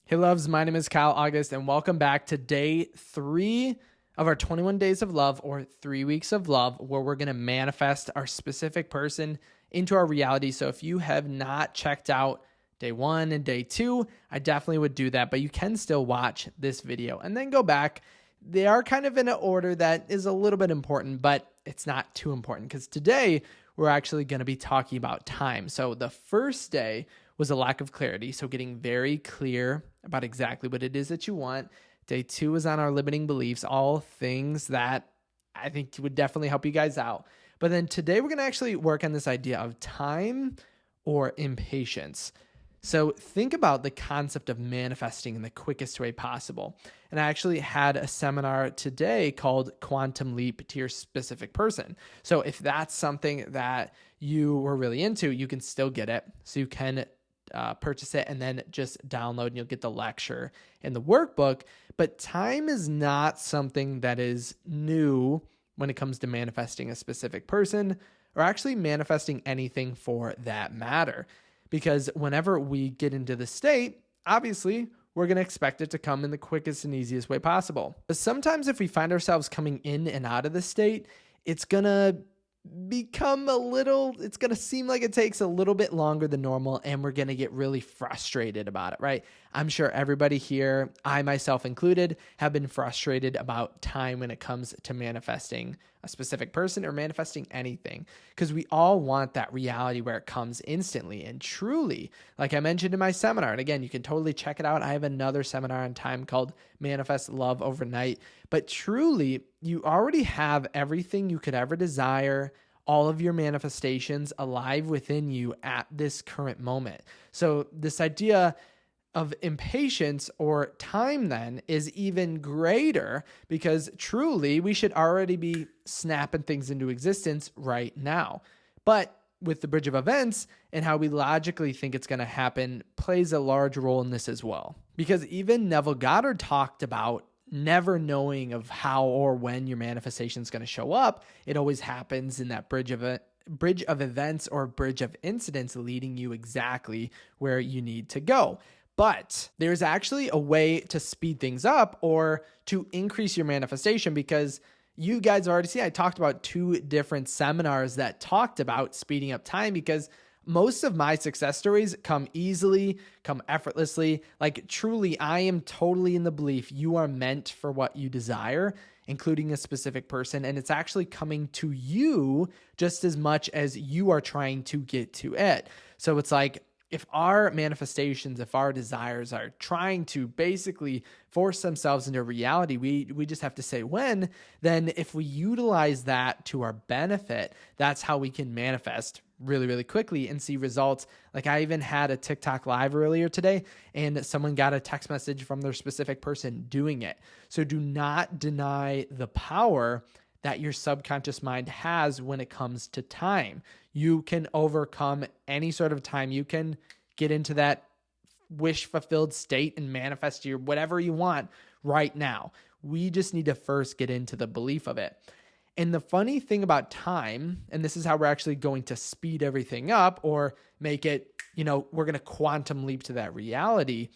Hey loves, my name is Kyle August and welcome back to day 3 of our 21 days of love, or 3 weeks of love, where we're going to manifest our specific person into our reality. So if you have not checked out day 1 and day 2, I definitely would do that, but you can still watch this video and then go back. They are kind of in an order that is a little bit important, but it's not too important because today we're actually going to be talking about time. So the first day was a lack of clarity. So getting very clear about exactly what it is that you want. Day 2 is on our limiting beliefs, all things that I think would definitely help you guys out. But then today we're going to actually work on this idea of time or impatience. So think about the concept of manifesting in the quickest way possible. And I actually had a seminar today called Quantum Leap to Your Specific Person. So if that's something that you were really into, you can still get it. So you can purchase it and then just download and you'll get the lecture and the workbook. But time is not something that is new when it comes to manifesting a specific person, or actually manifesting anything for that matter. Because whenever we get into the state, obviously we're going to expect it to come in the quickest and easiest way possible. But sometimes if we find ourselves coming in and out of the state, it's going to it's going to seem like it takes a little bit longer than normal, and we're going to get really frustrated about it, right? I'm sure everybody here, I myself included, have been frustrated about time when it comes to manifesting a specific person or manifesting anything, because we all want that reality where it comes instantly and truly, like I mentioned in my seminar. And again, you can totally check it out. I have another seminar on time called Manifest Love Overnight. But truly, you already have everything you could ever desire, all of your manifestations alive within you at this current moment. So this idea of impatience or time then is even greater, because truly we should already be snapping things into existence right now. But with the bridge of events and how we logically think it's going to happen plays a large role in this as well. Because even Neville Goddard talked about never knowing of how or when your manifestation is going to show up. It always happens in that bridge of events or bridge of incidents, leading you exactly where you need to go. But there's actually a way to speed things up or to increase your manifestation, because you guys already see I talked about 2 different seminars that talked about speeding up time, because most of my success stories come easily, come effortlessly. Like truly, I am totally in the belief you are meant for what you desire, including a specific person. And it's actually coming to you just as much as you are trying to get to it. So it's like, if our manifestations, if our desires are trying to basically force themselves into reality, we just have to say when. Then if we utilize that to our benefit, that's how we can manifest really, really quickly and see results. Like I even had a TikTok live earlier today, and someone got a text message from their specific person doing it. So do not deny the power that your subconscious mind has when it comes to time. You can overcome any sort of time. You can get into that wish fulfilled state and manifest your whatever you want right now. We just need to first get into the belief of it. And the funny thing about time, and this is how we're actually going to speed everything up or make it, we're going to quantum leap to that reality,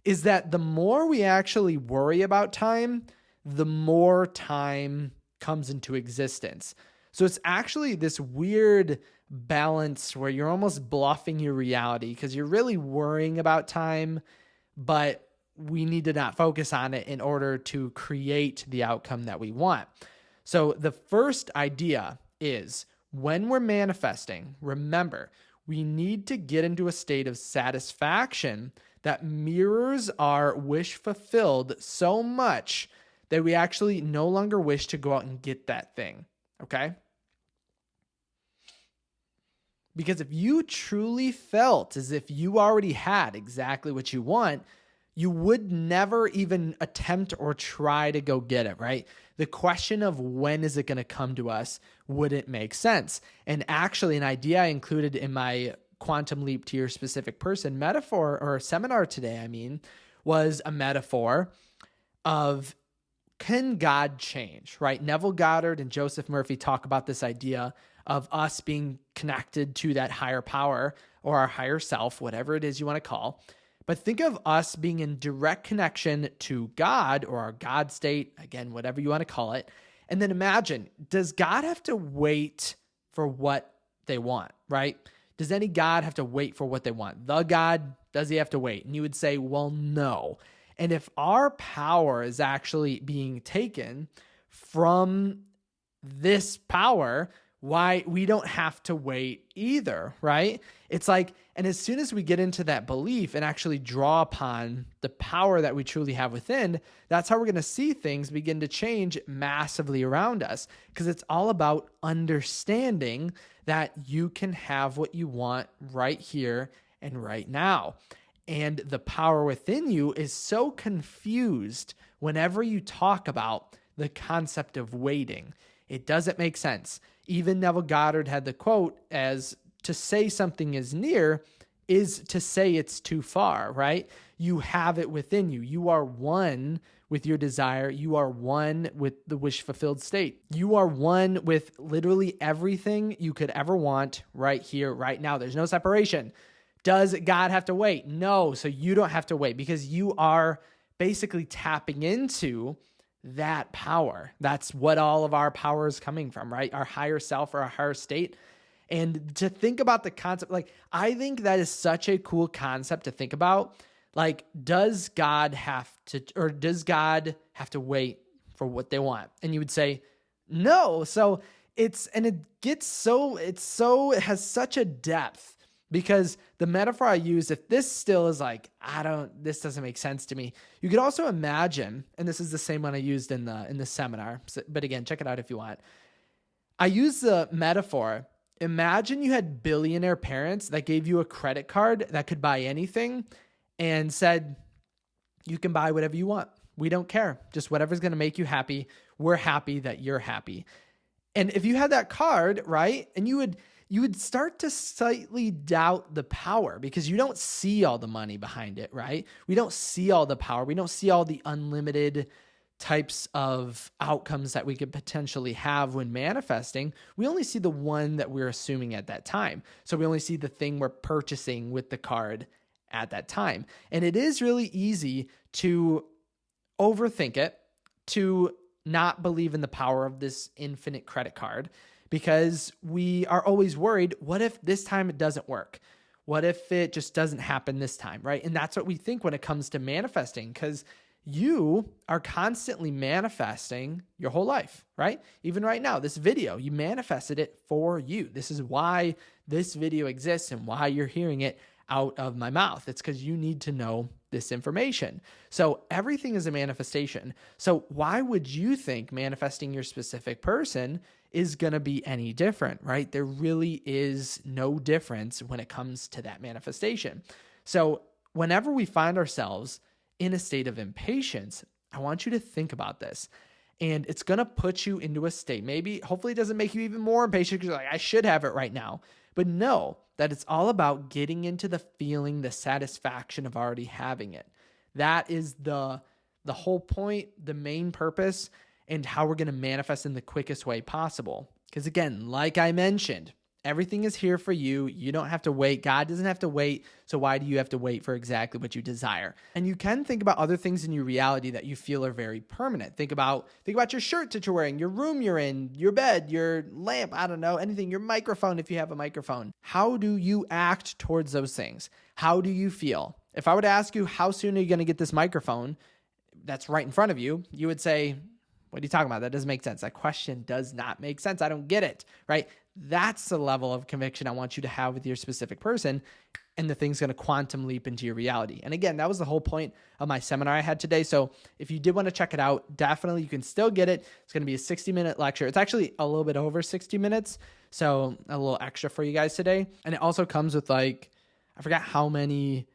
is that the more we actually worry about time, the more time comes into existence. So it's actually this weird balance where you're almost bluffing your reality, because you're really worrying about time, but we need to not focus on it in order to create the outcome that we want. So the first idea is, when we're manifesting, remember, we need to get into a state of satisfaction that mirrors our wish fulfilled so much that we actually no longer wish to go out and get that thing, okay? Because if you truly felt as if you already had exactly what you want, you would never even attempt or try to go get it, right? The question of when is it going to come to us wouldn't make sense. And actually, an idea I included in my Quantum Leap to Your Specific Person metaphor, or seminar today, was a metaphor of, can God change, right? Neville Goddard and Joseph Murphy talk about this idea of us being connected to that higher power or our higher self, whatever it is you want to call. But think of us being in direct connection to God or our God state, again, whatever you want to call it. And then imagine, does God have to wait for what they want, right? Does any God have to wait for what they want? The God, does he have to wait? And you would say, well, no. And if our power is actually being taken from this power, why we don't have to wait either, right? It's like, and as soon as we get into that belief and actually draw upon the power that we truly have within, that's how we're going to see things begin to change massively around us, because it's all about understanding that you can have what you want right here and right now. And the power within you is so confused whenever you talk about the concept of waiting. It doesn't make sense. Even Neville Goddard had the quote as, to say something is near is to say it's too far, right? You have it within you. You are one with your desire. You are one with the wish fulfilled state. You are one with literally everything you could ever want right here, right now. There's no separation. Does God have to wait? No. So you don't have to wait, because you are basically tapping into that power. That's what all of our power is coming from, right? Our higher self or our higher state. And to think about the concept, like, I think that is such a cool concept to think about. Like, does God have to wait for what they want? And you would say, no. So it has such a depth, because the metaphor I use, if this still is like, this doesn't make sense to me, you could also imagine, and this is the same one I used in the seminar, but again, check it out if you want. I use the metaphor. Imagine you had billionaire parents that gave you a credit card that could buy anything and said, you can buy whatever you want. We don't care. Just whatever's going to make you happy. We're happy that you're happy. And if you had that card, right, and you would start to slightly doubt the power, because you don't see all the money behind it, right? We don't see all the power. We don't see all the unlimited types of outcomes that we could potentially have when manifesting. We only see the one that we're assuming at that time. So we only see the thing we're purchasing with the card at that time. And it is really easy to overthink it, to not believe in the power of this infinite credit card, because we are always worried, what if this time it doesn't work? What if it just doesn't happen this time, right? And that's what we think when it comes to manifesting, because you are constantly manifesting your whole life, right? Even right now, this video, you manifested it for you. This is why this video exists and why you're hearing it out of my mouth. It's because you need to know this information. So everything is a manifestation. So why would you think manifesting your specific person is going to be any different, right? There really is no difference when it comes to that manifestation. So whenever we find ourselves in a state of impatience, I want you to think about this. And it's going to put you into a state. Maybe, hopefully it doesn't make you even more impatient because you're like, I should have it right now. But know that it's all about getting into the feeling, the satisfaction of already having it. That is the whole point, the main purpose, and how we're going to manifest in the quickest way possible. Because again, like I mentioned, everything is here for you. You don't have to wait. God doesn't have to wait. So why do you have to wait for exactly what you desire? And you can think about other things in your reality that you feel are very permanent. Think about your shirt that you're wearing, your room you're in, your bed, your lamp, I don't know, anything, your microphone if you have a microphone. How do you act towards those things? How do you feel? If I were to ask you, how soon are you going to get this microphone that's right in front of you, you would say, what are you talking about? That doesn't make sense. That question does not make sense. I don't get it, right? That's the level of conviction I want you to have with your specific person, and the thing's going to quantum leap into your reality. And again, that was the whole point of my seminar I had today. So if you did want to check it out, definitely you can still get it. It's going to be a 60-minute lecture. It's actually a little bit over 60 minutes, so a little extra for you guys today. And it also comes with I forgot how many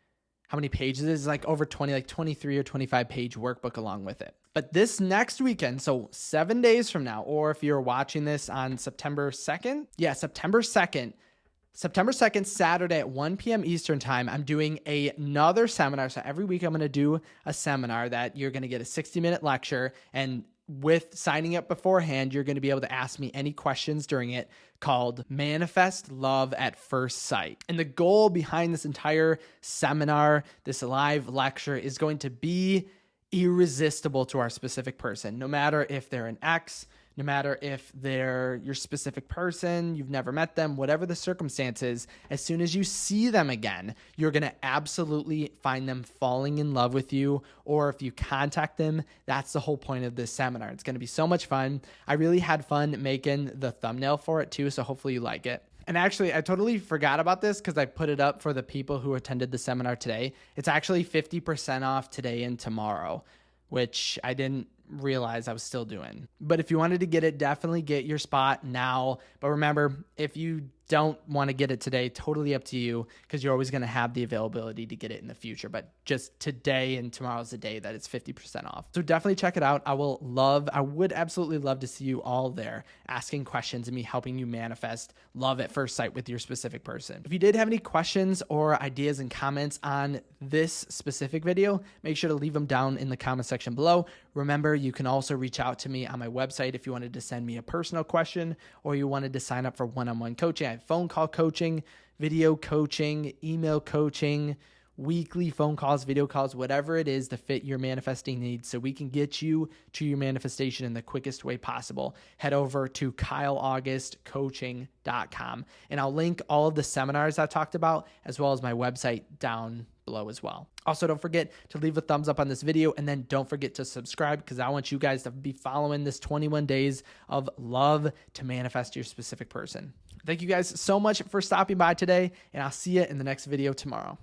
pages it is, like over 20, like 23 or 25 page workbook along with it. But this next weekend, so 7 days from now, or if you're watching this on September 2nd, September 2nd, Saturday at 1 p.m. Eastern time, I'm doing another seminar. So every week I'm going to do a seminar that you're going to get a 60-minute lecture, and with signing up beforehand, you're going to be able to ask me any questions during it, called Manifest Love at First Sight. And the goal behind this entire seminar, this live lecture, is going to be irresistible to our specific person. No matter if they're an ex, no matter if they're your specific person, you've never met them, whatever the circumstances, as soon as you see them again, you're going to absolutely find them falling in love with you. Or if you contact them, that's the whole point of this seminar. It's going to be so much fun. I really had fun making the thumbnail for it too, so hopefully you like it. And actually, I totally forgot about this because I put it up for the people who attended the seminar today. It's actually 50% off today and tomorrow, which I didn't realize I was still doing. But if you wanted to get it, definitely get your spot now. But remember, if you don't want to get it today, totally up to you, because you're always going to have the availability to get it in the future. But just today and tomorrow's the day that it's 50% off. So definitely check it out. I would absolutely love to see you all there asking questions and me helping you manifest love at first sight with your specific person. If you did have any questions or ideas and comments on this specific video, make sure to leave them down in the comment section below. Remember, you can also reach out to me on my website if you wanted to send me a personal question or you wanted to sign up for one-on-one coaching. I have phone call coaching, video coaching, email coaching, weekly phone calls, video calls, whatever it is to fit your manifesting needs so we can get you to your manifestation in the quickest way possible. Head over to kyleaugustcoaching.com and I'll link all of the seminars I talked about as well as my website down below as well. Also, don't forget to leave a thumbs up on this video and then don't forget to subscribe because I want you guys to be following this 21 days of love to manifest your specific person. Thank you guys so much for stopping by today, and I'll see you in the next video tomorrow.